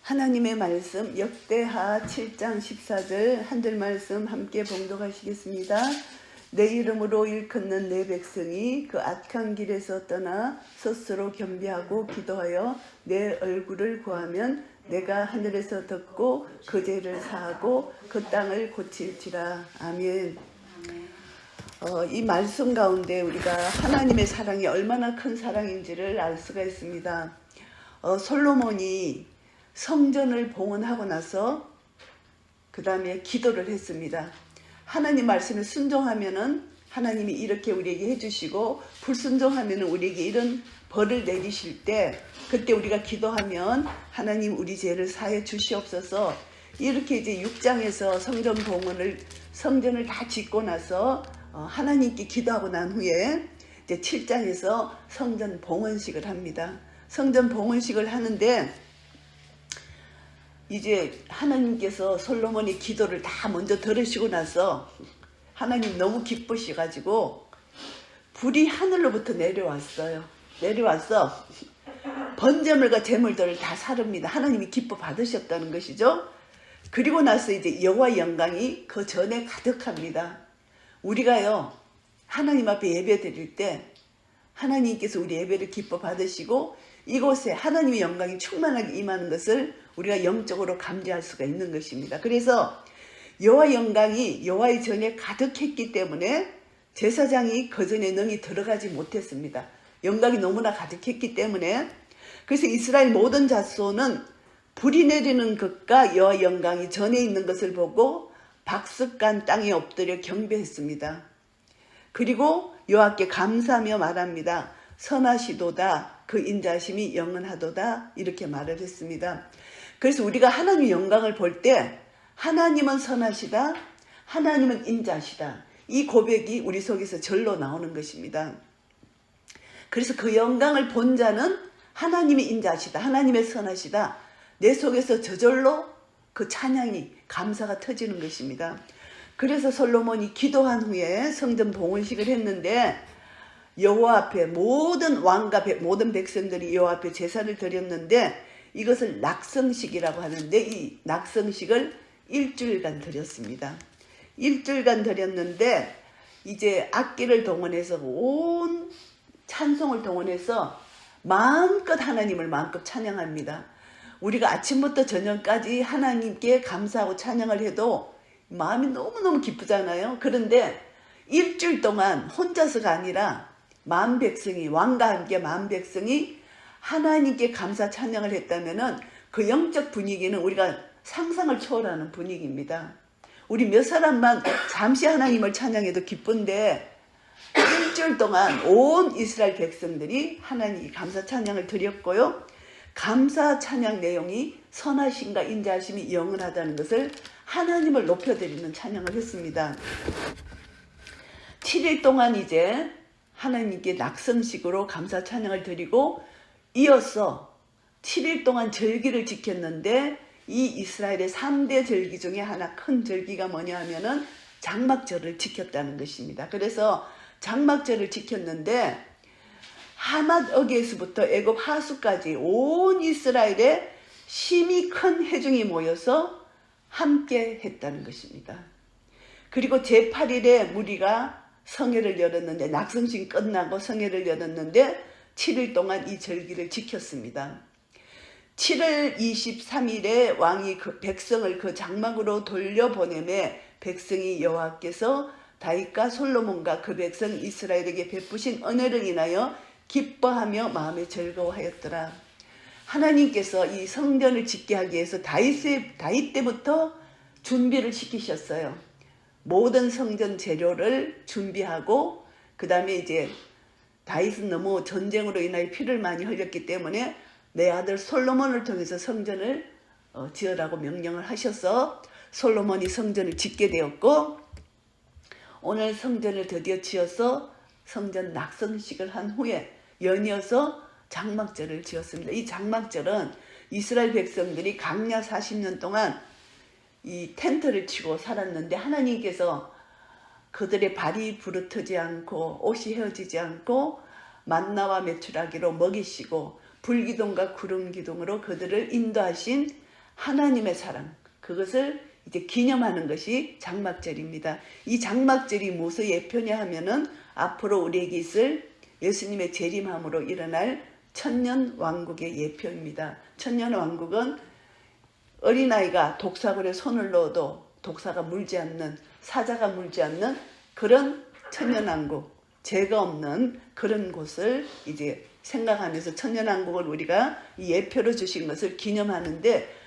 하나님의 말씀 역대하 7장 14절 한 절 말씀 함께 봉독하시겠습니다. 내 이름으로 일컫는 내 백성이 그 악한 길에서 떠나 스스로 겸비하고 기도하여 내 얼굴을 구하면 내가 하늘에서 듣고 그 죄를 사하고 그 땅을 고칠지라. 아멘. 이 말씀 가운데 우리가 하나님의 사랑이 얼마나 큰 사랑인지를 알 수가 있습니다. 솔로몬이 성전을 봉헌하고 나서 그 다음에 기도를 했습니다. 하나님 말씀에 순종하면은 하나님이 이렇게 우리에게 해주시고, 불순종하면은 우리에게 이런 벌을 내리실 때, 그때 우리가 기도하면 하나님 우리 죄를 사해 주시옵소서. 이렇게 이제 6장에서 성전을 다 짓고 나서 하나님께 기도하고 난 후에 이제 7장에서 성전 봉헌식을 합니다. 성전 봉헌식을 하는데 이제 하나님께서 솔로몬의 기도를 다 먼저 들으시고 나서 하나님 너무 기쁘셔가지고 불이 하늘로부터 내려왔어요. 내려와서 번제물과 제물들을 다 사릅니다. 하나님이 기뻐 받으셨다는 것이죠. 그리고 나서 이제 여호와 영광이 그 전에 가득합니다. 우리가요, 하나님 앞에 예배 드릴 때 하나님께서 우리 예배를 기뻐 받으시고 이곳에 하나님의 영광이 충만하게 임하는 것을 우리가 영적으로 감지할 수가 있는 것입니다. 그래서 여호와 영광이 여호와의 전에 가득했기 때문에 제사장이 그 전에 능히 들어가지 못했습니다. 영광이 너무나 가득했기 때문에. 그래서 이스라엘 모든 자손은 불이 내리는 것과 여호와 영광이 전에 있는 것을 보고 박석간 땅에 엎드려 경배했습니다. 그리고 여호와께 감사하며 말합니다. 선하시도다, 그 인자심이 영원하도다, 이렇게 말을 했습니다. 그래서 우리가 하나님의 영광을 볼 때 하나님은 선하시다, 하나님은 인자시다, 이 고백이 우리 속에서 절로 나오는 것입니다. 그래서 그 영광을 본 자는 하나님이 인자시다, 하나님의 선하시다, 내 속에서 저절로 그 찬양이, 감사가 터지는 것입니다. 그래서 솔로몬이 기도한 후에 성전 봉헌식을 했는데 여호와 앞에 모든 왕과 모든 백성들이 여호와 앞에 제사를 드렸는데 이것을 낙성식이라고 하는데 이 낙성식을 일주일간 드렸습니다. 일주일간 드렸는데 이제 악기를 동원해서 온 찬송을 동원해서 마음껏 하나님을 마음껏 찬양합니다. 우리가 아침부터 저녁까지 하나님께 감사하고 찬양을 해도 마음이 너무너무 기쁘잖아요. 그런데 일주일 동안 혼자서가 아니라 만 백성이, 왕과 함께 만 백성이 하나님께 감사 찬양을 했다면은 그 영적 분위기는 우리가 상상을 초월하는 분위기입니다. 우리 몇 사람만 잠시 하나님을 찬양해도 기쁜데 일주일 동안 온 이스라엘 백성들이 하나님 감사 찬양을 드렸고요. 감사 찬양 내용이 선하심과 인자하심이 영원하다는 것을 하나님을 높여드리는 찬양을 했습니다. 7일 동안 이제 하나님께 낙성식으로 감사 찬양을 드리고 이어서 7일 동안 절기를 지켰는데 이 이스라엘의 3대 절기 중에 하나 큰 절기가 뭐냐 하면은 장막절을 지켰다는 것입니다. 그래서 장막절을 지켰는데 하맛 어게에서부터 애굽 하수까지 온 이스라엘에 심히 큰 회중이 모여서 함께 했다는 것입니다. 그리고 제8일에 무리가 성회를 열었는데, 낙성식 끝나고 성회를 열었는데 7일 동안 이 절기를 지켰습니다. 7월 23일에 왕이 그 백성을 그 장막으로 돌려보내매 백성이 여호와께서 다윗과 솔로몬과 그 백성 이스라엘에게 베푸신 은혜를 인하여 기뻐하며 마음에 즐거워하였더라. 하나님께서 이 성전을 짓게 하기 위해서 다윗 때부터 준비를 시키셨어요. 모든 성전 재료를 준비하고 그 다음에 이제 다윗은 너무 전쟁으로 인하여 피를 많이 흘렸기 때문에 내 아들 솔로몬을 통해서 성전을 지으라고 명령을 하셔서 솔로몬이 성전을 짓게 되었고, 오늘 성전을 드디어 지어서 성전 낙성식을 한 후에 연이어서 장막절을 지었습니다. 이 장막절은 이스라엘 백성들이 광야 40년 동안 이 텐트를 치고 살았는데 하나님께서 그들의 발이 부르트지 않고 옷이 헤어지지 않고 만나와 메추라기로 먹이시고 불기둥과 구름기둥으로 그들을 인도하신 하나님의 사랑, 그것을 이제 기념하는 것이 장막절입니다. 이 장막절이 무엇의 예표냐 하면은 앞으로 우리에게 있을 예수님의 재림함으로 일어날 천년 왕국의 예표입니다. 천년 왕국은 어린아이가 독사굴에 손을 넣어도 독사가 물지 않는, 사자가 물지 않는 그런 천년왕국, 죄가 없는 그런 곳을 이제 생각하면서 천년왕국을 우리가 예표로 주신 것을 기념하는데,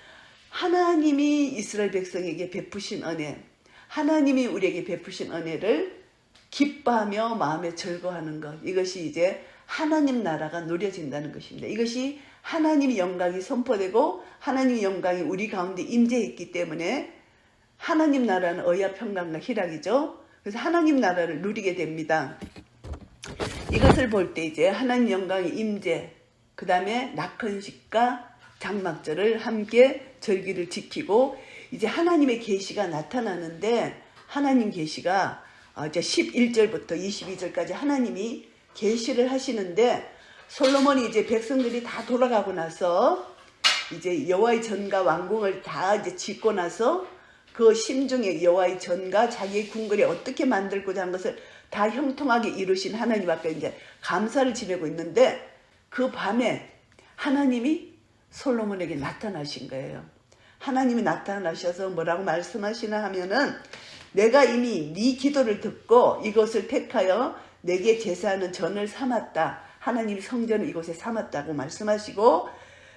하나님이 이스라엘 백성에게 베푸신 은혜, 하나님이 우리에게 베푸신 은혜를 기뻐하며 마음에 즐거워하는 것, 이것이 이제 하나님 나라가 누려진다는 것입니다. 이것이 하나님의 영광이 선포되고 하나님의 영광이 우리 가운데 임재했기 때문에 하나님 나라는 의와 평강과 희락이죠. 그래서 하나님 나라를 누리게 됩니다. 이것을 볼 때 이제 하나님 영광의 임재, 그 다음에 낙헌식과 장막절을 함께 절기를 지키고 이제 하나님의 계시가 나타나는데, 하나님 계시가 이제 11절부터 22절까지 하나님이 계시를 하시는데, 솔로몬이 이제 백성들이 다 돌아가고 나서 이제 여호와의 전과 왕궁을 다 이제 짓고 나서 그 심중에 여호와의 전과 자기의 궁궐이 어떻게 만들고자 한 것을 다 형통하게 이루신 하나님 앞에 이제 감사를 지내고 있는데, 그 밤에 하나님이 솔로몬에게 나타나신 거예요. 하나님이 나타나셔서 뭐라고 말씀하시나 하면은, 내가 이미 네 기도를 듣고 이것을 택하여 내게 제사하는 전을 삼았다. 하나님이 성전을 이곳에 삼았다고 말씀하시고,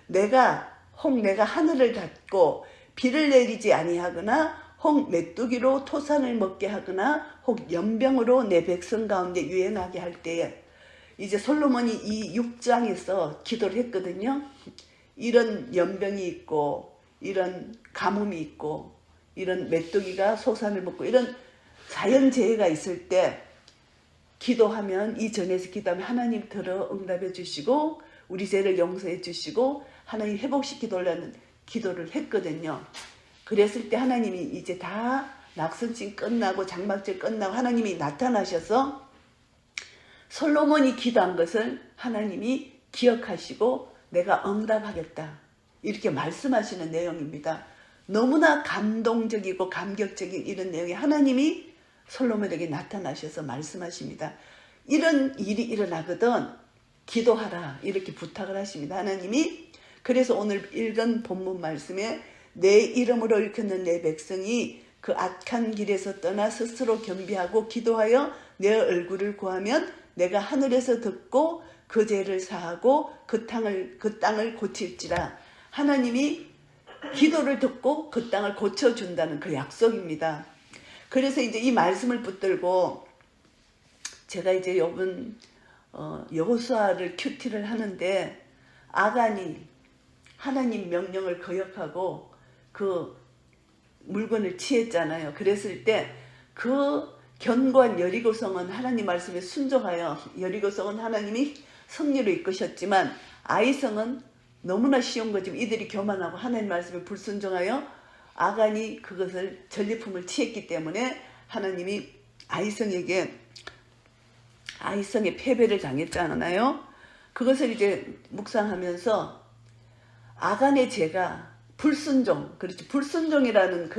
내가 하늘을 닫고 비를 내리지 아니하거나 혹 메뚜기로 토산을 먹게 하거나 혹 연병으로 내 백성 가운데 유행하게 할 때에, 이제 솔로몬이 이 6장에서 기도를 했거든요. 이런 연병이 있고 이런 가뭄이 있고 이런 메뚜기가 소산을 먹고 이런 자연재해가 있을 때 기도하면, 이 전에서 기도하면 하나님 들어 응답해 주시고 우리 죄를 용서해 주시고 하나님 회복시키달라는 기도를 했거든요. 그랬을 때 하나님이 이제 다 낙선칭 끝나고 장막절 끝나고 하나님이 나타나셔서 솔로몬이 기도한 것을 하나님이 기억하시고 내가 응답하겠다, 이렇게 말씀하시는 내용입니다. 너무나 감동적이고 감격적인 이런 내용이 하나님이 솔로몬에게 나타나셔서 말씀하십니다. 이런 일이 일어나거든 기도하라, 이렇게 부탁을 하십니다. 하나님이. 그래서 오늘 읽은 본문 말씀에 내 이름으로 일컫는 내 백성이 그 악한 길에서 떠나 스스로 겸비하고 기도하여 내 얼굴을 구하면 내가 하늘에서 듣고 그 죄를 사하고 그 땅을 고칠지라. 하나님이 기도를 듣고 그 땅을 고쳐준다는 그 약속입니다. 그래서 이제 이 말씀을 붙들고 제가 이제 요번 여호수아를 큐티를 하는데, 아간이 하나님 명령을 거역하고 그 물건을 취했잖아요. 그랬을 때 그 견고한 여리고성은 하나님 말씀에 순종하여 여리고성은 하나님이 승리로 이끄셨지만, 아이성은 너무나 쉬운 거지만 이들이 교만하고 하나님 말씀에 불순종하여 아간이 그것을 전리품을 취했기 때문에 하나님이 아이성의 패배를 당했잖아요. 그것을 이제 묵상하면서 아간의 죄가 불순종, 그렇죠, 불순종이라는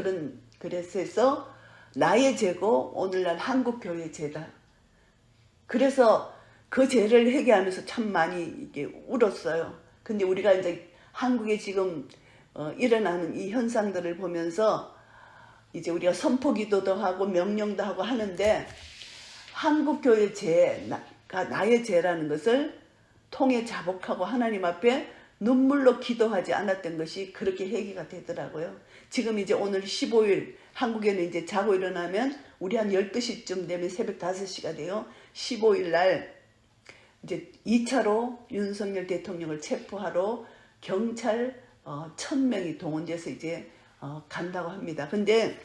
그래서 나의 죄고 오늘날 한국교회의 죄다. 그래서 그 죄를 회개하면서 참 많이 이게 울었어요. 근데 우리가 이제 한국에 지금 일어나는 이 현상들을 보면서 이제 우리가 선포기도도 하고 명령도 하고 하는데, 한국교회 죄가 나의 죄라는 것을 통해 자복하고 하나님 앞에 눈물로 기도하지 않았던 것이 그렇게 회개가 되더라고요. 지금 이제 오늘 15일, 한국에는 이제 자고 일어나면 우리 한 12시쯤 되면 새벽 5시가 돼요. 15일 날 이제 2차로 윤석열 대통령을 체포하러 경찰 1000명이 동원돼서 이제 간다고 합니다. 근데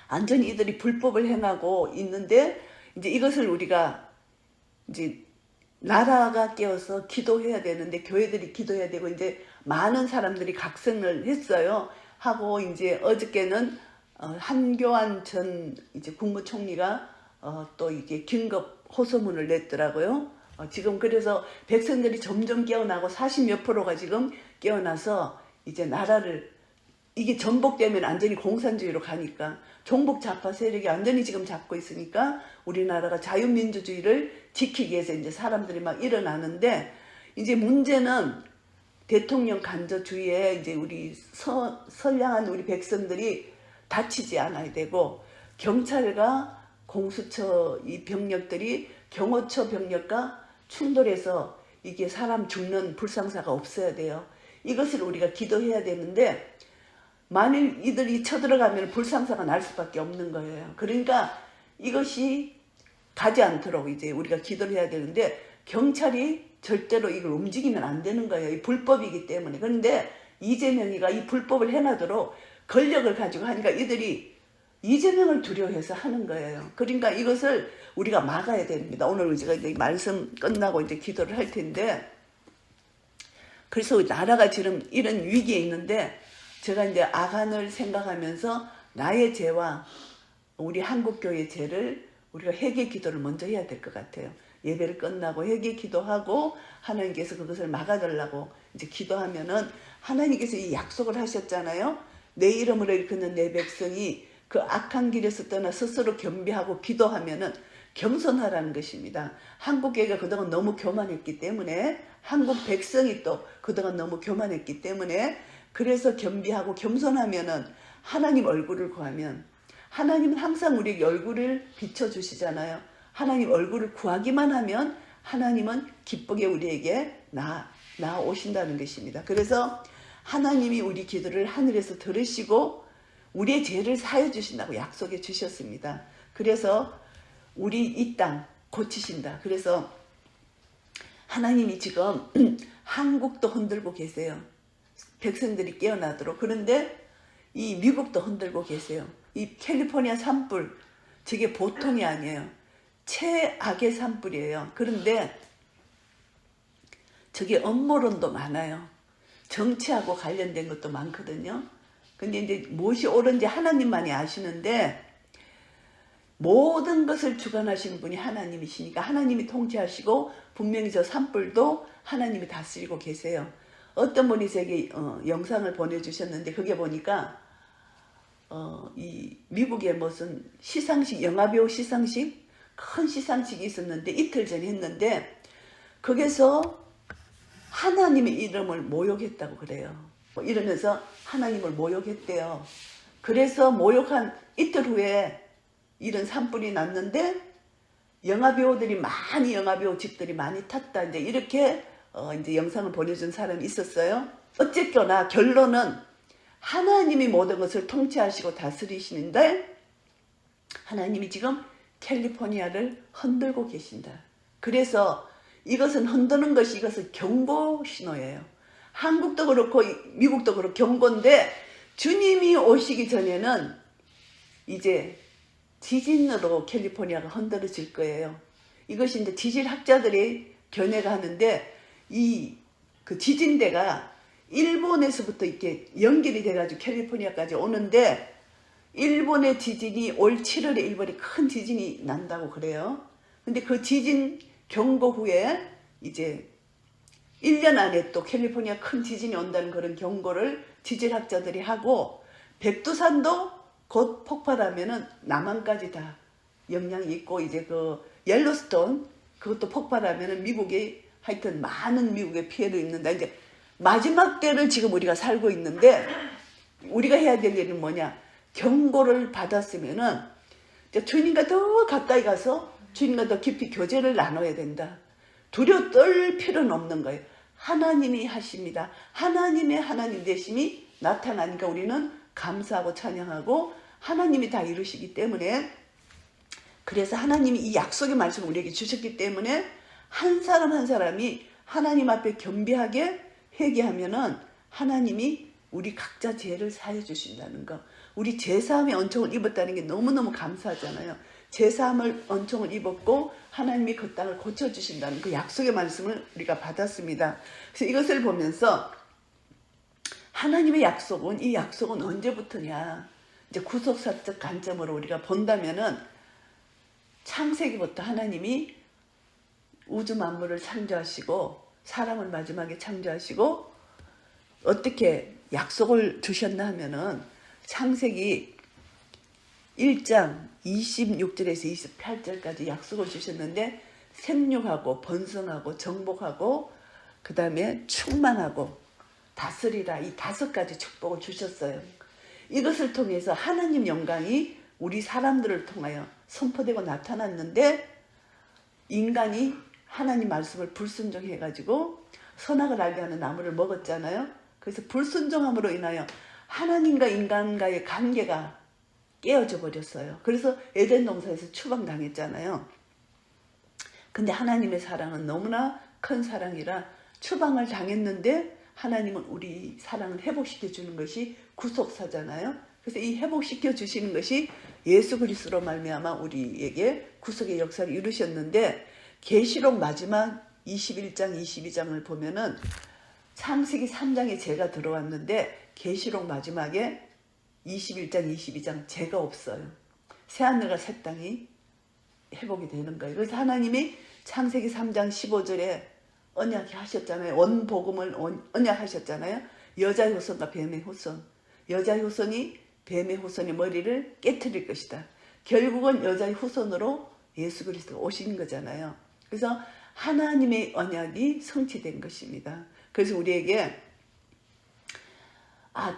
안전히 이들이 불법을 행하고 있는데, 이제 이것을 우리가 이제 나라가 깨어서 기도해야 되는데, 교회들이 기도해야 되고, 이제 많은 사람들이 각성을 했어요. 하고 이제 어저께는 한교안 전 이제 국무총리가 또 이게 긴급 호소문을 냈더라고요. 지금 그래서 백성들이 점점 깨어나고 40몇%가 지금 깨어나서 이제 나라를 이게 전복되면 완전히 공산주의로 가니까 종북 좌파 세력이 완전히 지금 잡고 있으니까 우리나라가 자유민주주의를 지키기 위해서 이제 사람들이 막 일어나는데 이제 문제는 대통령 간접주의에 이제 우리 선량한 우리 백성들이 다치지 않아야 되고 경찰과 공수처 이 병력들이 경호처 병력과 충돌해서 이게 사람 죽는 불상사가 없어야 돼요. 이것을 우리가 기도해야 되는데 만일 이들이 쳐들어가면 불상사가 날 수밖에 없는 거예요. 그러니까 이것이 가지 않도록 이제 우리가 기도를 해야 되는데 경찰이 절대로 이걸 움직이면 안 되는 거예요. 이 불법이기 때문에. 그런데 이재명이가 이 불법을 해놔도록 권력을 가지고 하니까 이들이 이재명을 두려워해서 하는 거예요. 그러니까 이것을 우리가 막아야 됩니다. 오늘 제가 이제 말씀 끝나고 이제 기도를 할 텐데, 그래서 나라가 지금 이런 위기에 있는데 제가 이제 아간을 생각하면서 나의 죄와 우리 한국교회의 죄를 우리가 회개 기도를 먼저 해야 될 것 같아요. 예배를 끝나고 회개 기도하고 하나님께서 그것을 막아달라고 이제 기도하면은 하나님께서 이 약속을 하셨잖아요. 내 이름으로 일컫는 내 백성이 그 악한 길에서 떠나 스스로 겸비하고 기도하면은 겸손하라는 것입니다. 한국교회가 그동안 너무 교만했기 때문에 한국 백성이 또 그동안 너무 교만했기 때문에 그래서 겸비하고 겸손하면은 하나님 얼굴을 구하면 하나님은 항상 우리에게 얼굴을 비춰주시잖아요. 하나님 얼굴을 구하기만 하면 하나님은 기쁘게 우리에게 나오신다는 것입니다. 그래서 하나님이 우리 기도를 하늘에서 들으시고 우리의 죄를 사해 주신다고 약속해 주셨습니다. 그래서 우리 이 땅 고치신다. 그래서 하나님이 지금 한국도 흔들고 계세요. 백성들이 깨어나도록. 그런데 이 미국도 흔들고 계세요. 이 캘리포니아 산불, 저게 보통이 아니에요. 최악의 산불이에요. 그런데 저게 음모론도 많아요. 정치하고 관련된 것도 많거든요. 근데 이제 무엇이 옳은지 하나님만이 아시는데 모든 것을 주관하시는 분이 하나님이시니까 하나님이 통치하시고 분명히 저 산불도 하나님이 다스리고 계세요. 어떤 분이 제게 영상을 보내주셨는데 그게 보니까 이 미국의 무슨 시상식, 영화배우 시상식, 큰 시상식이 있었는데 이틀 전에 했는데 거기서 하나님의 이름을 모욕했다고 그래요. 뭐 이러면서 하나님을 모욕했대요. 그래서 모욕한 이틀 후에 이런 산불이 났는데 영화배우들이 많이 영화배우 집들이 많이 탔다. 이제 이렇게 이제 영상을 보내준 사람이 있었어요. 어쨌거나 결론은 하나님이 모든 것을 통치하시고 다스리시는데 하나님이 지금 캘리포니아를 흔들고 계신다. 그래서 이것은 흔드는 것이 이것은 경고 신호예요. 한국도 그렇고 미국도 그렇고 경고인데 주님이 오시기 전에는 이제 지진으로 캘리포니아가 흔들어질 거예요. 이것이 이제 지질학자들이 견해가 하는데 그 지진대가 일본에서부터 이렇게 연결이 돼가지고 캘리포니아까지 오는데 일본의 지진이 올 7월에 일본이 큰 지진이 난다고 그래요. 근데 그 지진 경고 후에 이제 1년 안에 또 캘리포니아 큰 지진이 온다는 그런 경고를 지질학자들이 하고 백두산도 곧 폭발하면은 남한까지 다 영향이 있고 이제 그 옐로스톤 그것도 폭발하면은 미국에 하여튼 많은 미국의 피해를 입는다. 이제 마지막 때를 지금 우리가 살고 있는데 우리가 해야 될 일은 뭐냐? 경고를 받았으면은 주님과 더 가까이 가서 주님과 더 깊이 교제를 나눠야 된다. 두려워 떨 필요는 없는 거예요. 하나님이 하십니다. 하나님의 하나님 되심이 나타나니까 우리는 감사하고 찬양하고 하나님이 다 이루시기 때문에 그래서 하나님이 이 약속의 말씀을 우리에게 주셨기 때문에 한 사람 한 사람이 하나님 앞에 겸비하게 회개하면은 하나님이 우리 각자 죄를 사해 주신다는 거. 우리 죄사함의恩총을 입었다는 게 너무너무 감사하잖아요. 죄사함을恩총을 입었고 하나님이 그 땅을 고쳐주신다는 그 약속의 말씀을 우리가 받았습니다. 그래서 이것을 보면서 하나님의 약속은 이 약속은 언제부터냐 이제 구속사적 관점으로 우리가 본다면은 창세기부터 하나님이 우주 만물을 창조하시고 사람을 마지막에 창조하시고 어떻게 약속을 주셨나 하면은 창세기 1장 26절에서 28절까지 약속을 주셨는데 생육하고 번성하고 정복하고 그 다음에 충만하고 다스리라, 이 5가지 축복을 주셨어요. 이것을 통해서 하나님 영광이 우리 사람들을 통하여 선포되고 나타났는데 인간이 하나님 말씀을 불순종해가지고 선악을 알게 하는 나무를 먹었잖아요. 그래서 불순종함으로 인하여 하나님과 인간과의 관계가 깨어져 버렸어요. 그래서 에덴 동산에서 추방당했잖아요. 근데 하나님의 사랑은 너무나 큰 사랑이라 추방을 당했는데 하나님은 우리 사랑을 회복시켜 주는 것이 구속사잖아요. 그래서 이 회복시켜 주시는 것이 예수 그리스도로 말미암아 우리에게 구속의 역사를 이루셨는데 계시록 마지막 21장 22장을 보면은 창세기 3장에 죄가 들어왔는데 계시록 마지막에 21장 22장 죄가 없어요. 새하늘과 새 땅이 회복이 되는 거예요. 그래서 하나님이 창세기 3장 15절에 언약하셨잖아요. 원복음을 언약하셨잖아요. 여자 후손과 뱀의 후손. 여자 후손이 뱀의 후손의 머리를 깨트릴 것이다. 결국은 여자의 후손으로 예수 그리스도가 오신 거잖아요. 그래서 하나님의 언약이 성취된 것입니다. 그래서 우리에게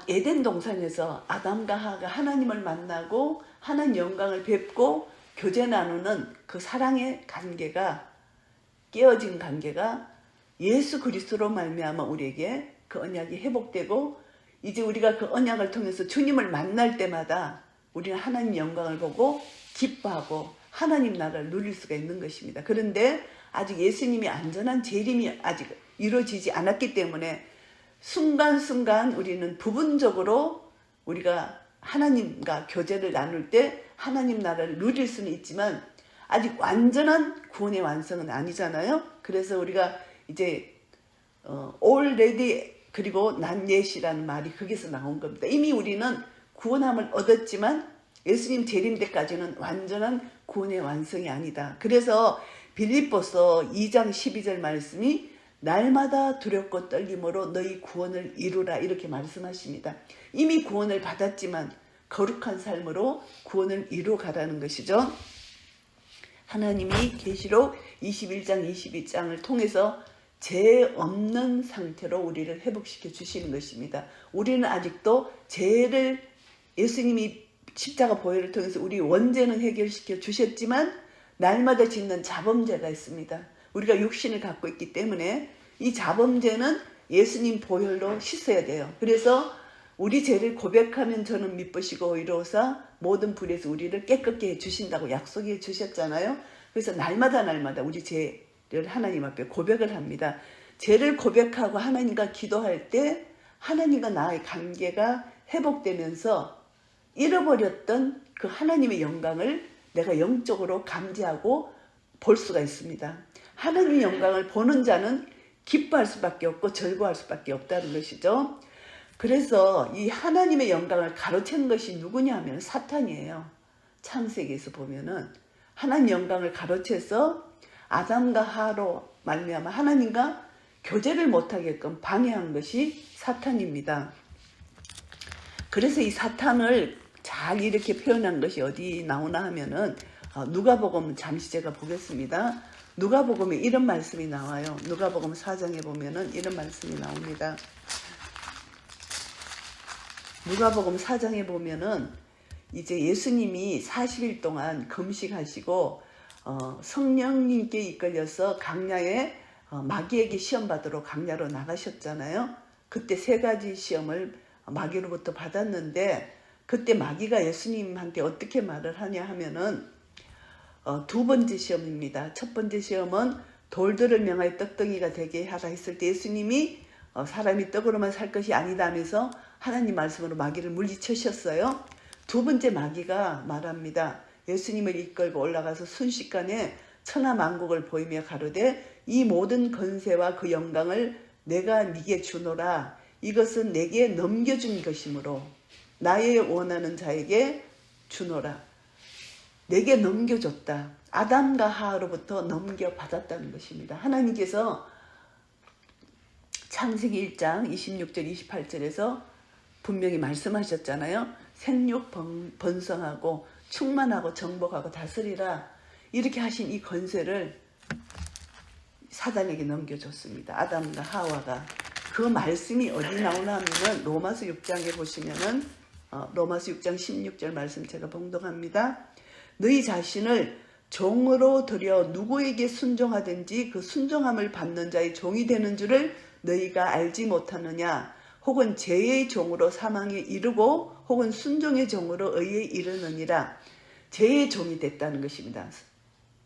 에덴 동산에서 아담과 하와가 하나님을 만나고 하나님 영광을 뵙고 교제 나누는 그 사랑의 관계가 깨어진 관계가 예수 그리스도로 말미암아 우리에게 그 언약이 회복되고 이제 우리가 그 언약을 통해서 주님을 만날 때마다 우리는 하나님 영광을 보고 기뻐하고 하나님 나라를 누릴 수가 있는 것입니다. 그런데 아직 예수님이 안전한 재림이 아직 이루어지지 않았기 때문에 순간순간 우리는 부분적으로 우리가 하나님과 교제를 나눌 때 하나님 나라를 누릴 수는 있지만 아직 완전한 구원의 완성은 아니잖아요. 그래서 우리가 이제 already 그리고 not yet이라는 말이 거기서 나온 겁니다. 이미 우리는 구원함을 얻었지만 예수님 재림 때까지는 완전한 구원의 완성이 아니다. 그래서 빌립보서 2장 12절 말씀이 날마다 두렵고 떨림으로 너희 구원을 이루라 이렇게 말씀하십니다. 이미 구원을 받았지만 거룩한 삶으로 구원을 이루어가라는 것이죠. 하나님이 계시록 21장 22장을 통해서 죄 없는 상태로 우리를 회복시켜 주시는 것입니다. 우리는 아직도 죄를 예수님이 십자가 보혈을 통해서 우리 원죄는 해결시켜 주셨지만 날마다 짓는 자범죄가 있습니다. 우리가 육신을 갖고 있기 때문에 이 자범죄는 예수님 보혈로 씻어야 돼요. 그래서 우리 죄를 고백하면 저는 미쁘시고 의로우사 모든 불에서 우리를 깨끗게 해주신다고 약속해 주셨잖아요. 그래서 날마다 우리 죄를 하나님 앞에 고백을 합니다. 죄를 고백하고 하나님과 기도할 때 하나님과 나의 관계가 회복되면서 잃어버렸던 그 하나님의 영광을 내가 영적으로 감지하고 볼 수가 있습니다. 하나님의 영광을 보는 자는 기뻐할 수밖에 없고 즐거워할 수밖에 없다는 것이죠. 그래서 이 하나님의 영광을 가로챈 것이 누구냐 하면 사탄이에요. 창세기에서 보면은 하나님 영광을 가로채서 아담과 하와로 말미암아 하나님과 교제를 못하게끔 방해한 것이 사탄입니다. 그래서 이 사탄을 잘 이렇게 표현한 것이 어디 나오나 하면은 누가복음 잠시 제가 보겠습니다. 누가복음에 이런 말씀이 나와요. 누가복음 4장에 보면은 이런 말씀이 나옵니다. 누가복음 4장에 보면은 이제 예수님이 40일 동안 금식하시고 성령님께 이끌려서 강야에 마귀에게 시험 받으러 강야로 나가셨잖아요. 그때 3가지 시험을 마귀로부터 받았는데 그때 마귀가 예수님한테 어떻게 말을 하냐 하면은 2번째 시험입니다. 첫 번째 시험은 돌들을 명하여 떡덩이가 되게 하라 했을 때 예수님이 사람이 떡으로만 살 것이 아니다 하면서 하나님 말씀으로 마귀를 물리치셨어요. 2번째 마귀가 말합니다. 예수님을 이끌고 올라가서 순식간에 천하만국을 보이며 가로되 이 모든 권세와 그 영광을 내가 네게 주노라. 이것은 내게 넘겨준 것이므로 나의 원하는 자에게 주노라. 내게 넘겨줬다. 아담과 하와로부터 넘겨받았다는 것입니다. 하나님께서 창세기 1장 26절 28절에서 분명히 말씀하셨잖아요. 생육 번성하고 충만하고 정복하고 다스리라. 이렇게 하신 이 권세를 사단에게 넘겨줬습니다. 아담과 하와가. 그 말씀이 어디 나오나 하면은 로마서 6장에 보시면은 로마서 6장 16절 말씀 제가 봉독합니다. 너희 자신을 종으로 들여 누구에게 순종하든지 그 순종함을 받는 자의 종이 되는 줄을 너희가 알지 못하느냐. 혹은 죄의 종으로 사망에 이르고 혹은 순종의 종으로 의에 이르느니라. 죄의 종이 됐다는 것입니다.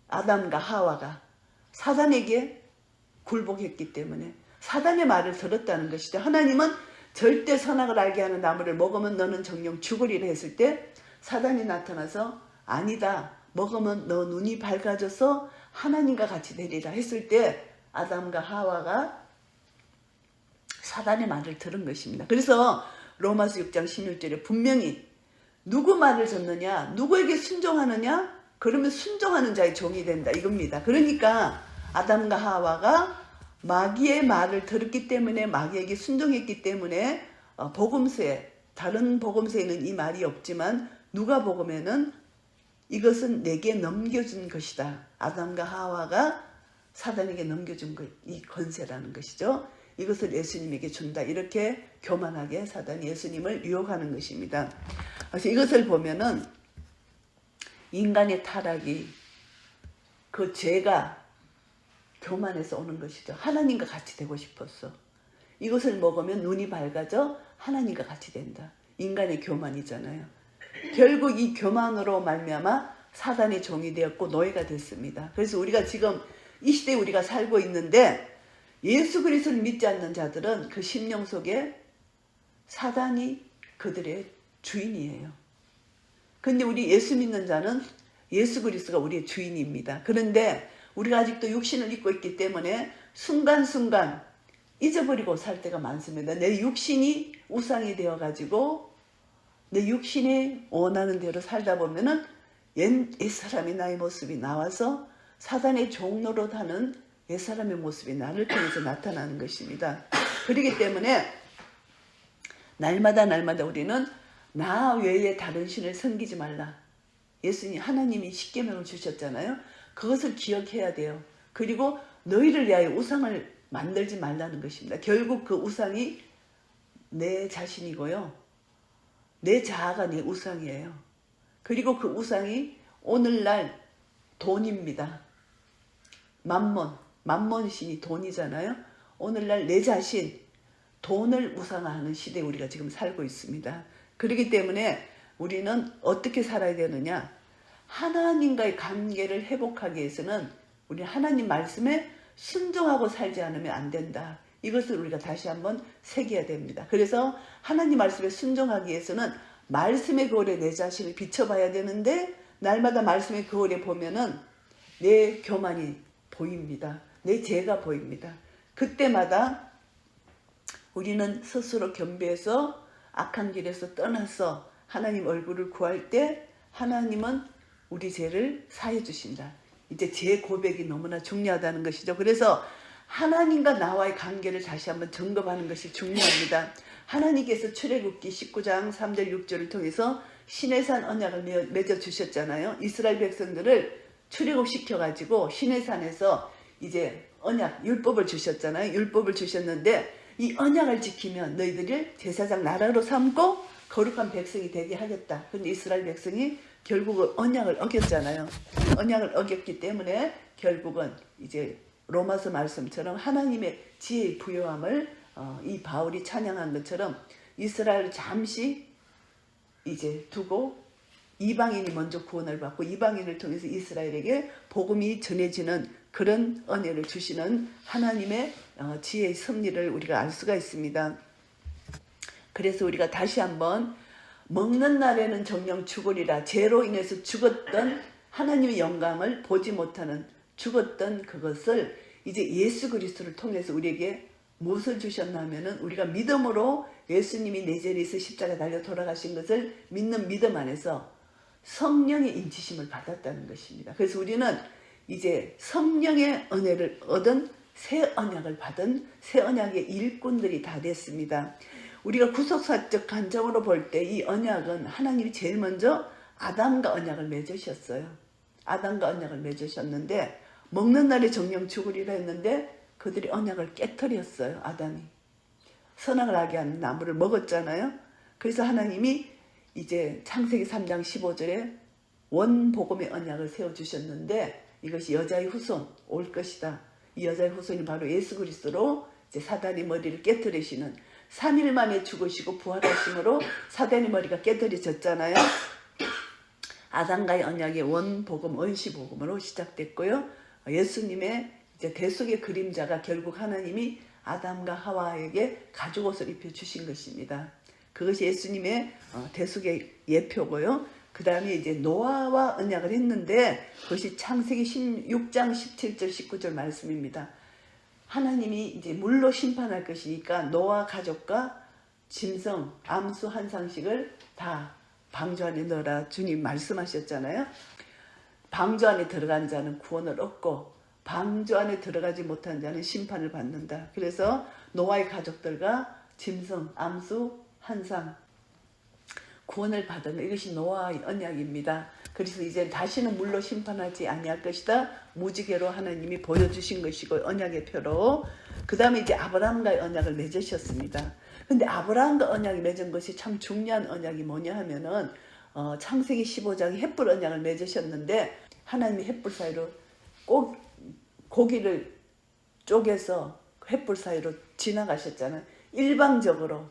아담과 하와가 사단에게 굴복했기 때문에 사단의 말을 들었다는 것이죠. 하나님은 절대 선악을 알게 하는 나무를 먹으면 너는 정녕 죽으리라 했을 때 사단이 나타나서 아니다. 먹으면 너 눈이 밝아져서 하나님과 같이 되리라 했을 때 아담과 하와가 사단의 말을 들은 것입니다. 그래서 로마서 6장 16절에 분명히 누구 말을 듣느냐, 누구에게 순종하느냐, 그러면 순종하는 자의 종이 된다 이겁니다. 그러니까 아담과 하와가 마귀의 말을 들었기 때문에 마귀에게 순종했기 때문에 복음서에 다른 복음서에는 이 말이 없지만 누가복음에는 이것은 내게 넘겨준 것이다. 아담과 하와가 사단에게 넘겨준 이 권세라는 것이죠. 이것을 예수님에게 준다. 이렇게 교만하게 사단이 예수님을 유혹하는 것입니다. 그래서 이것을 보면은 인간의 타락이 그 죄가 교만에서 오는 것이죠. 하나님과 같이 되고 싶었어. 이것을 먹으면 눈이 밝아져 하나님과 같이 된다. 인간의 교만이잖아요. 결국 이 교만으로 말미암아 사단의 종이 되었고 노예가 됐습니다. 그래서 우리가 지금 이 시대에 우리가 살고 있는데 예수 그리스도를 믿지 않는 자들은 그 심령 속에 사단이 그들의 주인이에요. 근데 우리 예수 믿는 자는 예수 그리스도가 우리의 주인입니다. 그런데 우리가 아직도 육신을 입고 있기 때문에 순간순간 잊어버리고 살 때가 많습니다. 내 육신이 우상이 되어가지고 내 육신이 원하는 대로 살다 보면은 옛사람이 나의 모습이 나와서 사단의 종로로 하는 옛사람의 모습이 나를 통해서 나타나는 것입니다. 그렇기 때문에 날마다 우리는 나 외에 다른 신을 섬기지 말라. 예수님 하나님이 십계명을 주셨잖아요. 그것을 기억해야 돼요. 그리고 너희를 위하여 우상을 만들지 말라는 것입니다. 결국 그 우상이 내 자신이고요. 내 자아가 내 우상이에요. 그리고 그 우상이 오늘날 돈입니다. 만몬 신이 돈이잖아요. 오늘날 내 자신, 돈을 우상화하는 시대에 우리가 지금 살고 있습니다. 그렇기 때문에 우리는 어떻게 살아야 되느냐? 하나님과의 관계를 회복하기 위해서는 우리 하나님 말씀에 순종하고 살지 않으면 안 된다. 이것을 우리가 다시 한번 새겨야 됩니다. 그래서 하나님 말씀에 순종하기 위해서는 말씀의 거울에 내 자신을 비춰봐야 되는데 날마다 말씀의 거울에 보면은 내 교만이 보입니다. 내 죄가 보입니다. 그때마다 우리는 스스로 겸비해서 악한 길에서 떠나서 하나님 얼굴을 구할 때 하나님은 우리 죄를 사해 주신다. 이제 죄 고백이 너무나 중요하다는 것이죠. 그래서 하나님과 나와의 관계를 다시 한번 점검하는 것이 중요합니다. 하나님께서 출애굽기 19장 3절 6절을 통해서 시내산 언약을 맺어주셨잖아요. 이스라엘 백성들을 출애굽시켜가지고 시내산에서 이제 언약, 율법을 주셨잖아요. 율법을 주셨는데 이 언약을 지키면 너희들을 제사장 나라로 삼고 거룩한 백성이 되게 하겠다. 근데 이스라엘 백성이 결국은 언약을 어겼잖아요. 언약을 어겼기 때문에 결국은 이제 로마서 말씀처럼 하나님의 지혜의 부요함을 이 바울이 찬양한 것처럼 이스라엘을 잠시 이제 두고 이방인이 먼저 구원을 받고 이방인을 통해서 이스라엘에게 복음이 전해지는 그런 은혜를 주시는 하나님의 지혜의 섭리를 우리가 알 수가 있습니다. 그래서 우리가 다시 한번 먹는 날에는 정녕 죽으리라. 죄로 인해서 죽었던 하나님의 영광을 보지 못하는 죽었던 그것을 이제 예수 그리스도를 통해서 우리에게 무엇을 주셨나 하면은 우리가 믿음으로 예수님이 내 죄를 위해서 십자가 달려 돌아가신 것을 믿는 믿음 안에서 성령의 인치심을 받았다는 것입니다. 그래서 우리는 이제 성령의 은혜를 얻은 새 언약을 받은 새 언약의 일꾼들이 다 됐습니다. 우리가 구속사적 관점으로 볼 때 이 언약은 하나님이 제일 먼저 아담과 언약을 맺으셨어요. 아담과 언약을 맺으셨는데 먹는 날에 정령 죽으리라 했는데 그들이 언약을 깨뜨렸어요. 아담이. 선악을 알게 하는 나무를 먹었잖아요. 그래서 하나님이 이제 창세기 3장 15절에 원복음의 언약을 세워주셨는데 이것이 여자의 후손 올 것이다. 이 여자의 후손이 바로 예수 그리스도로 이제 사단의 머리를 깨뜨리시는 3일 만에 죽으시고 부활하심으로 사단의 머리가 깨뜨려졌잖아요. 아담과의 언약의 원복음, 원시복음으로 시작됐고요. 예수님의 이제 대속의 그림자가 결국 하나님이 아담과 하와에게 가죽옷을 입혀주신 것입니다. 그것이 예수님의 대속의 예표고요. 그 다음에 이제 노아와 언약을 했는데 그것이 창세기 16장 17절 19절 말씀입니다. 하나님이 이제 물로 심판할 것이니까 노아 가족과 짐승, 암수 한 상씩을 다 방주 안에 넣어라 주님 말씀하셨잖아요. 방주 안에 들어간 자는 구원을 얻고 방주 안에 들어가지 못한 자는 심판을 받는다. 그래서 노아의 가족들과 짐승, 암수, 한상 구원을 받은 이것이 노아의 언약입니다. 그래서 이제 다시는 물로 심판하지 아니할 것이다. 무지개로 하나님이 보여주신 것이고 언약의 표로. 그 다음에 이제 아브라함과의 언약을 맺으셨습니다. 근데 아브라함과 언약이 맺은 것이 참 중요한 언약이 뭐냐 하면은 창세기 15장에 햇불 언약을 맺으셨는데 하나님이 햇불 사이로 꼭 고기를 쪼개서 햇불 사이로 지나가셨잖아요. 일방적으로.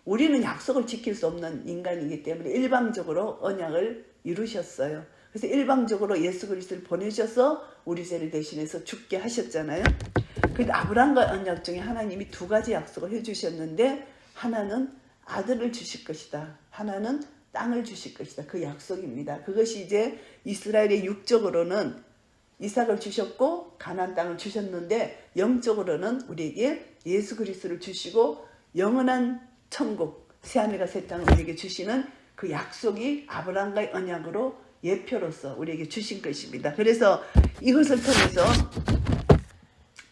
우리는 약속을 지킬 수 없는 인간이기 때문에 일방적으로 언약을 이루셨어요. 그래서 일방적으로 예수 그리스도를 보내셔서 우리 죄를 대신해서 죽게 하셨잖아요. 그런데 아브라함과 언약 중에 하나님이 두 가지 약속을 해주셨는데 하나는 아들을 주실 것이다. 하나는 땅을 주실 것이다. 그 약속입니다. 그것이 이제 이스라엘의 육적으로는 이삭을 주셨고 가나안 땅을 주셨는데 영적으로는 우리에게 예수 그리스도를 주시고 영원한 천국 새하늘과 새 땅을 우리에게 주시는 그 약속이 아브라함과의 언약으로 예표로서 우리에게 주신 것입니다. 그래서 이것을 통해서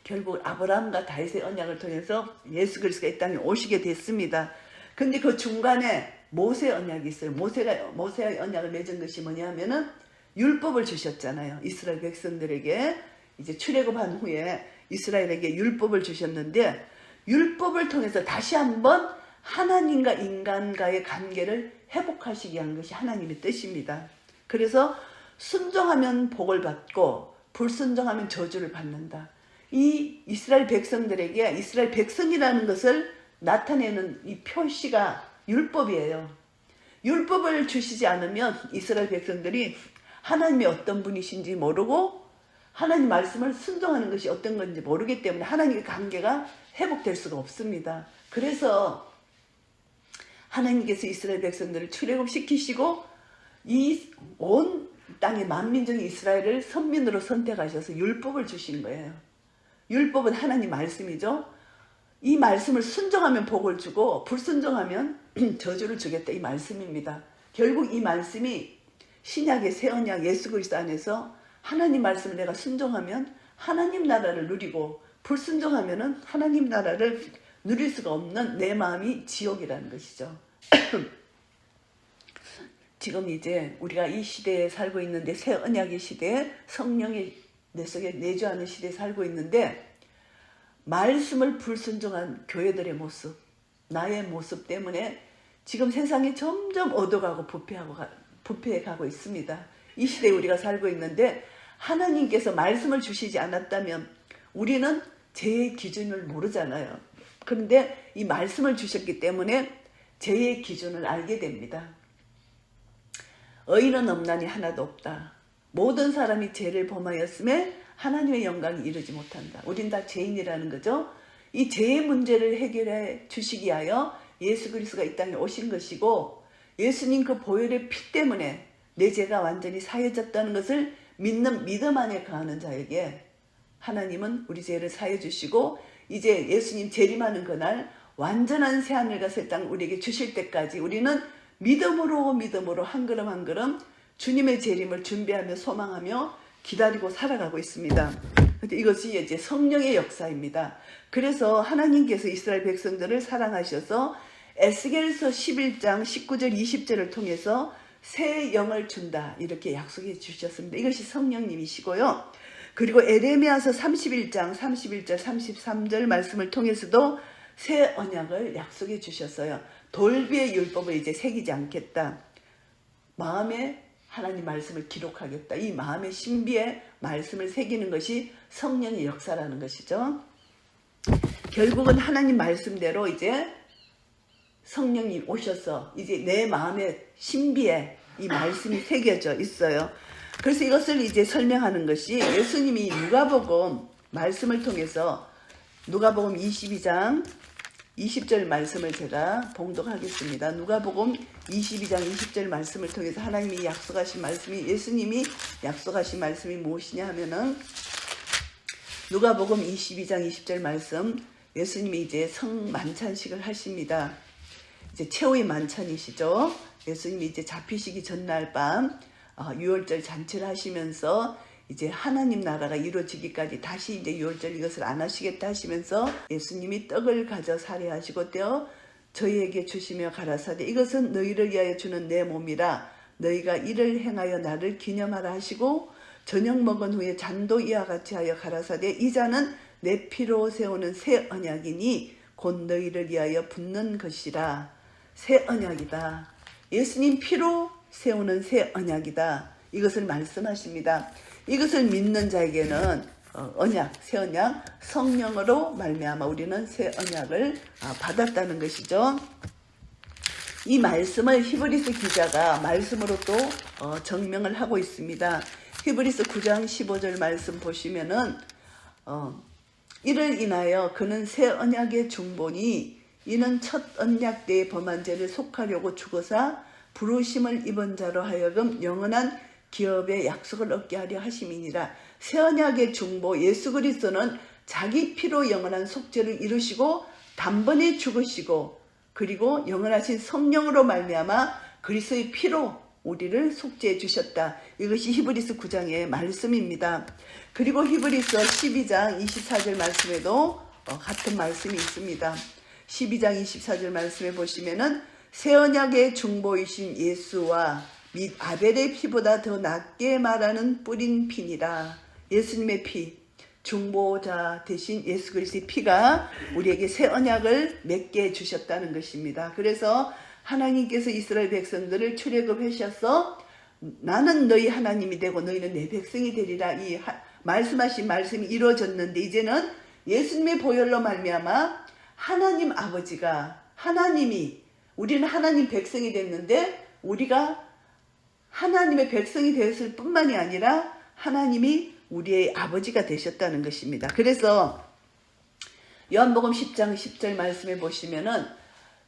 결국 아브라함과 다윗의 언약을 통해서 예수 그리스도가 이 땅에 오시게 됐습니다. 근데 그 중간에 모세 언약이 있어요. 모세의 언약을 맺은 것이 뭐냐 하면은 율법을 주셨잖아요. 이스라엘 백성들에게 이제 출애굽한 후에 이스라엘에게 율법을 주셨는데 율법을 통해서 다시 한번 하나님과 인간과의 관계를 회복하시게 한 것이 하나님의 뜻입니다. 그래서 순종하면 복을 받고 불순종하면 저주를 받는다. 이 이스라엘 백성들에게 이스라엘 백성이라는 것을 나타내는 이 표시가 율법이에요. 율법을 주시지 않으면 이스라엘 백성들이 하나님이 어떤 분이신지 모르고 하나님 말씀을 순종하는 것이 어떤 건지 모르기 때문에 하나님의 관계가 회복될 수가 없습니다. 그래서 하나님께서 이스라엘 백성들을 출애굽시키시고 이 온 땅의 만민족 이스라엘을 선민으로 선택하셔서 율법을 주신 거예요. 율법은 하나님 말씀이죠. 이 말씀을 순종하면 복을 주고 불순종하면 저주를 주겠다 이 말씀입니다. 결국 이 말씀이 신약의 새 언약 예수 그리스도 안에서 하나님 말씀을 내가 순종하면 하나님 나라를 누리고 불순종하면은 하나님 나라를 누릴 수가 없는 내 마음이 지옥이라는 것이죠. 지금 이제 우리가 이 시대에 살고 있는데 새 언약의 시대에 성령이 내 속에 내주하는 시대에 살고 있는데 말씀을 불순종한 교회들의 모습, 나의 모습 때문에 지금 세상이 점점 어두워가고 부패해가고 있습니다. 이 시대에 우리가 살고 있는데 하나님께서 말씀을 주시지 않았다면 우리는 죄의 기준을 모르잖아요. 그런데 이 말씀을 주셨기 때문에 죄의 기준을 알게 됩니다. 의인은 없나니 하나도 없다. 모든 사람이 죄를 범하였음에 하나님의 영광이 이르지 못한다. 우린 다 죄인이라는 거죠. 이 죄의 문제를 해결해 주시기 위하여 예수 그리스도가 이 땅에 오신 것이고 예수님 그 보혈의 피 때문에 내 죄가 완전히 사해졌다는 것을 믿는 믿음 안에 거하는 자에게 하나님은 우리 죄를 사해 주시고 이제 예수님 재림하는 그날 완전한 새하늘과 새 땅을 우리에게 주실 때까지 우리는 믿음으로 한 걸음 한 걸음 주님의 재림을 준비하며 소망하며 기다리고 살아가고 있습니다. 근데 이것이 이제 성령의 역사입니다. 그래서 하나님께서 이스라엘 백성들을 사랑하셔서 에스겔서 11장 19절 20절을 통해서 새 영을 준다 이렇게 약속해 주셨습니다. 이것이 성령님이시고요. 그리고 에레미야서 31장 31절 33절 말씀을 통해서도 새 언약을 약속해 주셨어요. 돌비의 율법을 이제 새기지 않겠다. 마음에 하나님 말씀을 기록하겠다. 이 마음의 신비에 말씀을 새기는 것이 성령의 역사라는 것이죠. 결국은 하나님 말씀대로 이제 성령님 오셔서 이제 내 마음의 신비에 이 말씀이 새겨져 있어요. 그래서 이것을 이제 설명하는 것이 예수님이 누가복음 말씀을 통해서 누가복음 22장 20절 말씀을 제가 봉독하겠습니다. 누가복음 22장 20절 말씀을 통해서 하나님이 약속하신 말씀이 예수님이 약속하신 말씀이 무엇이냐 하면은 누가복음 22장 20절 말씀 예수님이 이제 성만찬식을 하십니다. 이제 최후의 만찬이시죠. 예수님이 이제 잡히시기 전날 밤 유월절 잔치를 하시면서 이제 하나님 나라가 이루어지기까지 다시 이제 유월절 이것을 안 하시겠다 하시면서 예수님이 떡을 가져 살해하시고 떼어 저희에게 주시며 가라사대 이것은 너희를 위하여 주는 내 몸이라 너희가 이를 행하여 나를 기념하라 하시고 저녁 먹은 후에 잔도 이와 같이 하여 가라사대 이 잔은 내 피로 세우는 새 언약이니 곧 너희를 위하여 붓는 것이라. 새 언약이다. 예수님 피로 세우는 새 언약이다. 이것을 말씀하십니다. 이것을 믿는 자에게는 언약, 새 언약, 성령으로 말미암아 우리는 새 언약을 받았다는 것이죠. 이 말씀을 히브리서 기자가 말씀으로 또 증명을 하고 있습니다. 히브리서 9장 15절 말씀 보시면은 이를 인하여 그는 새 언약의 중보니 이는 첫 언약 때의 범한 죄를 속하려고 죽어사 부르심을 입은 자로 하여금 영원한 기업의 약속을 얻게 하려 하심이니라. 새 언약의 중보 예수 그리스도는 자기 피로 영원한 속죄를 이루시고 단번에 죽으시고 그리고 영원하신 성령으로 말미암아 그리스도의 피로 우리를 속죄해 주셨다. 이것이 히브리서 9장의 말씀입니다. 그리고 히브리서 12장 24절 말씀에도 같은 말씀이 있습니다. 12장 24절 말씀에 보시면은 새 언약의 중보이신 예수와 및 아벨의 피보다 더 낫게 말하는 뿌린 피니라. 예수님의 피, 중보자 대신 예수 그리스도의 피가 우리에게 새 언약을 맺게 해주셨다는 것입니다. 그래서 하나님께서 이스라엘 백성들을 출애굽하셔서 나는 너희 하나님이 되고 너희는 내 백성이 되리라 이 말씀하신 말씀이 이루어졌는데 이제는 예수님의 보혈로 말미암아 하나님 아버지가 하나님이 우리는 하나님 백성이 됐는데 우리가 하나님의 백성이 되었을 뿐만이 아니라 하나님이 우리의 아버지가 되셨다는 것입니다. 그래서 요한복음 10장 10절 말씀에 보시면은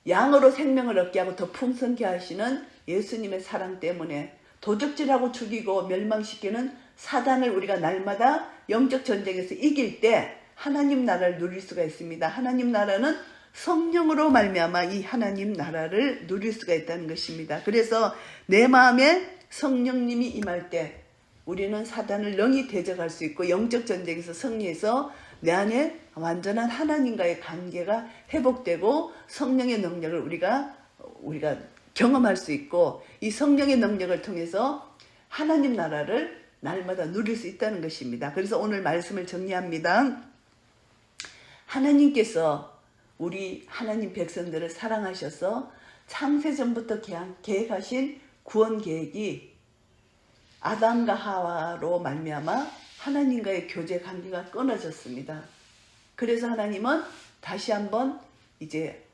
양으로 생명을 얻게 하고 더 풍성케 하시는 예수님의 사랑 때문에 도적질하고 죽이고 멸망시키는 사단을 우리가 날마다 영적 전쟁에서 이길 때 하나님 나라를 누릴 수가 있습니다. 하나님 나라는 성령으로 말미암아 이 하나님 나라를 누릴 수가 있다는 것입니다. 그래서 내 마음에 성령님이 임할 때 우리는 사단을 능히 대적할 수 있고 영적 전쟁에서 승리해서 내 안에 완전한 하나님과의 관계가 회복되고 성령의 능력을 우리가 경험할 수 있고 이 성령의 능력을 통해서 하나님 나라를 날마다 누릴 수 있다는 것입니다. 그래서 오늘 말씀을 정리합니다. 하나님께서 우리 하나님 백성들을 사랑하셔서 창세전부터 계획하신 구원 계획이 아담과 하와로 말미암아 하나님과의 교제 관계가 끊어졌습니다. 그래서 하나님은 다시 한번 이제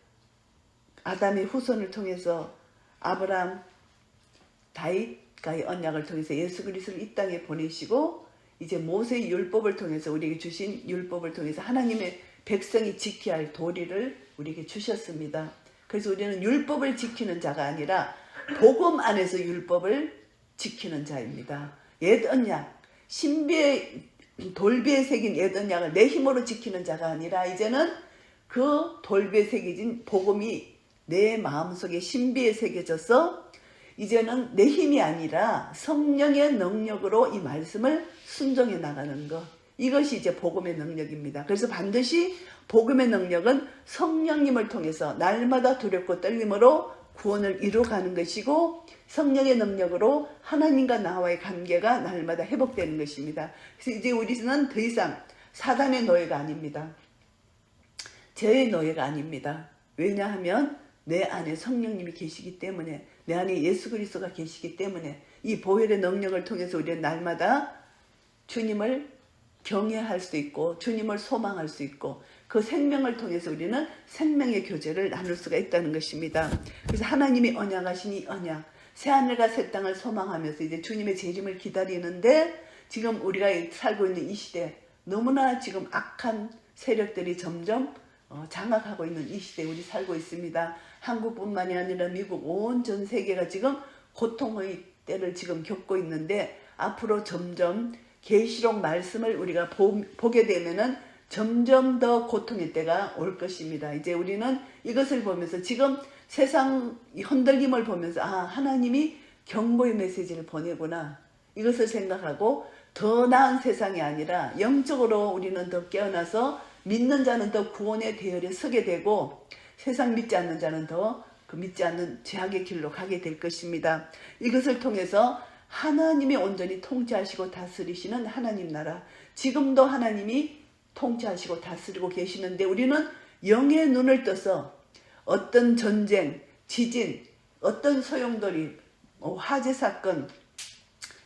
아담의 후손을 통해서 아브라함, 다윗과의 언약을 통해서 예수 그리스도를 이 땅에 보내시고 이제 모세의 율법을 통해서 우리에게 주신 율법을 통해서 하나님의 백성이 지켜야 할 도리를 우리에게 주셨습니다. 그래서 우리는 율법을 지키는 자가 아니라 복음 안에서 율법을 지키는 자입니다. 옛 언약, 신비의 돌비에 새긴 옛 언약을 내 힘으로 지키는 자가 아니라 이제는 그 돌비에 새겨진 복음이 내 마음속에 신비에 새겨져서 이제는 내 힘이 아니라 성령의 능력으로 이 말씀을 순종해 나가는 것. 이것이 이제 복음의 능력입니다. 그래서 반드시 복음의 능력은 성령님을 통해서 날마다 두렵고 떨림으로 구원을 이루어가는 것이고, 성령의 능력으로 하나님과 나와의 관계가 날마다 회복되는 것입니다. 그래서 이제 우리는 더 이상 사단의 노예가 아닙니다. 죄의 노예가 아닙니다. 왜냐하면 내 안에 성령님이 계시기 때문에, 내 안에 예수 그리스도가 계시기 때문에, 이 보혈의 능력을 통해서 우리는 날마다 주님을 경외할 수 있고 주님을 소망할 수 있고, 그 생명을 통해서 우리는 생명의 교제를 나눌 수가 있다는 것입니다. 그래서 하나님이 언약하신 이 언약, 새하늘과 새 땅을 소망하면서 이제 주님의 재림을 기다리는데, 지금 우리가 살고 있는 이 시대, 너무나 지금 악한 세력들이 점점 장악하고 있는 이 시대에 우리 살고 있습니다. 한국뿐만이 아니라 미국, 온 전 세계가 지금 고통의 때를 지금 겪고 있는데, 앞으로 점점 계시록 말씀을 우리가 보게 되면은 점점 더 고통의 때가 올 것입니다. 이제 우리는 이것을 보면서, 지금 세상 흔들림을 보면서, 하나님이 경고의 메시지를 보내구나, 이것을 생각하고 더 나은 세상이 아니라 영적으로 우리는 더 깨어나서 믿는 자는 더 구원의 대열에 서게 되고, 세상 믿지 않는 자는 더 그 믿지 않는 죄악의 길로 가게 될 것입니다. 이것을 통해서 하나님이 온전히 통치하시고 다스리시는 하나님 나라, 지금도 하나님이 통치하시고 다스리고 계시는데, 우리는 영의 눈을 떠서 어떤 전쟁, 지진, 어떤 소용돌이, 화재 사건,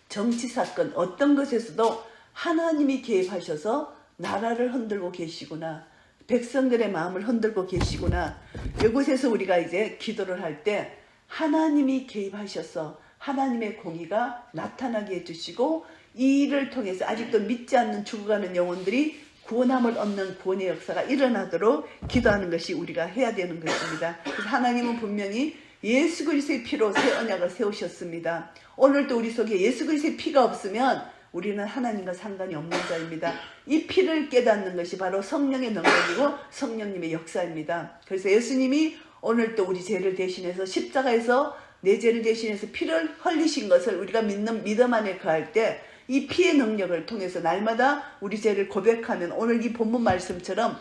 정치 사건, 어떤 것에서도 하나님이 개입하셔서 나라를 흔들고 계시구나, 백성들의 마음을 흔들고 계시구나. 이곳에서 우리가 이제 기도를 할 때 하나님이 개입하셔서 하나님의 공의가 나타나게 해주시고, 이 일을 통해서 아직도 믿지 않는 죽어가는 영혼들이 구원함을 얻는 구원의 역사가 일어나도록 기도하는 것이 우리가 해야 되는 것입니다. 그래서 하나님은 분명히 예수 그리스도의 피로 새 언약을 세우셨습니다. 오늘도 우리 속에 예수 그리스도의 피가 없으면 우리는 하나님과 상관이 없는 자입니다. 이 피를 깨닫는 것이 바로 성령의 능력이고 성령님의 역사입니다. 그래서 예수님이 오늘도 우리 죄를 대신해서 십자가에서 내 죄를 대신해서 피를 흘리신 것을 우리가 믿는 믿음 안에 거할 때, 이 피의 능력을 통해서 날마다 우리 죄를 고백하면, 오늘 이 본문 말씀처럼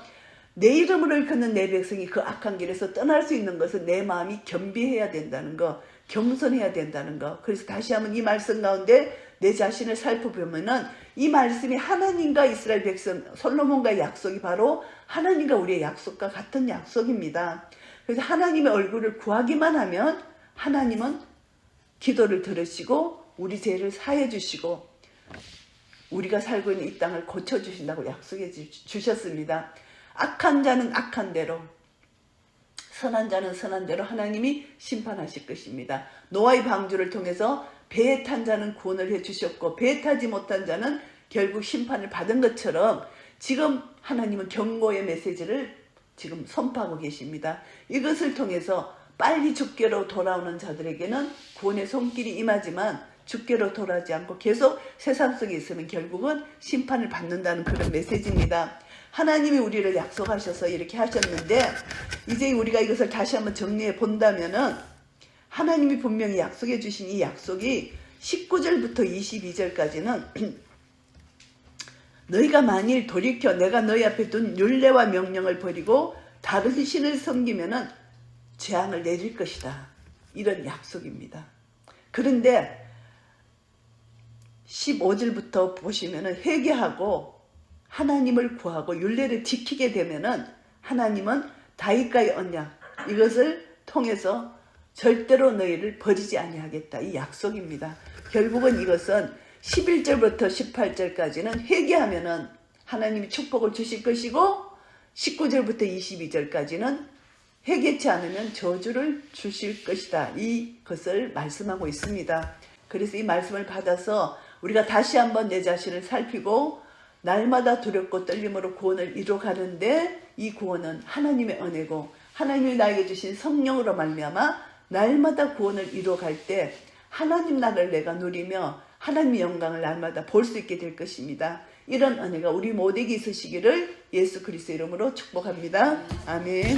내 이름으로 일컫는 내 백성이 그 악한 길에서 떠날 수 있는 것은 내 마음이 겸비해야 된다는 거, 겸손해야 된다는 거. 그래서 다시 한번 이 말씀 가운데 내 자신을 살펴보면은, 이 말씀이 하나님과 이스라엘 백성 솔로몬과의 약속이 바로 하나님과 우리의 약속과 같은 약속입니다. 그래서 하나님의 얼굴을 구하기만 하면 하나님은 기도를 들으시고 우리 죄를 사해 주시고 우리가 살고 있는 이 땅을 고쳐주신다고 약속해 주셨습니다. 악한 자는 악한 대로, 선한 자는 선한 대로 하나님이 심판하실 것입니다. 노아의 방주를 통해서 배에 탄 자는 구원을 해주셨고, 배에 타지 못한 자는 결국 심판을 받은 것처럼, 지금 하나님은 경고의 메시지를 지금 선포하고 계십니다. 이것을 통해서 빨리 주께로 돌아오는 자들에게는 구원의 손길이 임하지만, 주께로 돌아오지 않고 계속 세상 속에 있으면 결국은 심판을 받는다는 그런 메시지입니다. 하나님이 우리를 약속하셔서 이렇게 하셨는데, 이제 우리가 이것을 다시 한번 정리해 본다면은, 하나님이 분명히 약속해 주신 이 약속이 19절부터 22절까지는 너희가 만일 돌이켜 내가 너희 앞에 둔 율례와 명령을 버리고 다른 신을 섬기면은 재앙을 내릴 것이다, 이런 약속입니다. 그런데 15절부터 보시면은 회개하고 하나님을 구하고 율례를 지키게 되면은 하나님은 다윗과의 언약, 이것을 통해서 절대로 너희를 버리지 아니하겠다, 이 약속입니다. 결국은 이것은 11절부터 18절까지는 회개하면은 하나님이 축복을 주실 것이고, 19절부터 22절까지는 회개치 않으면 저주를 주실 것이다, 이것을 말씀하고 있습니다. 그래서 이 말씀을 받아서 우리가 다시 한번 내 자신을 살피고 날마다 두렵고 떨림으로 구원을 이루어가는데, 이 구원은 하나님의 은혜고 하나님이 나에게 주신 성령으로 말미암아 날마다 구원을 이루어갈 때 하나님 나라를 내가 누리며 하나님의 영광을 날마다 볼 수 있게 될 것입니다. 이런 은혜가 우리 모두에게 있으시기를 예수 그리스도 이름으로 축복합니다. 아멘.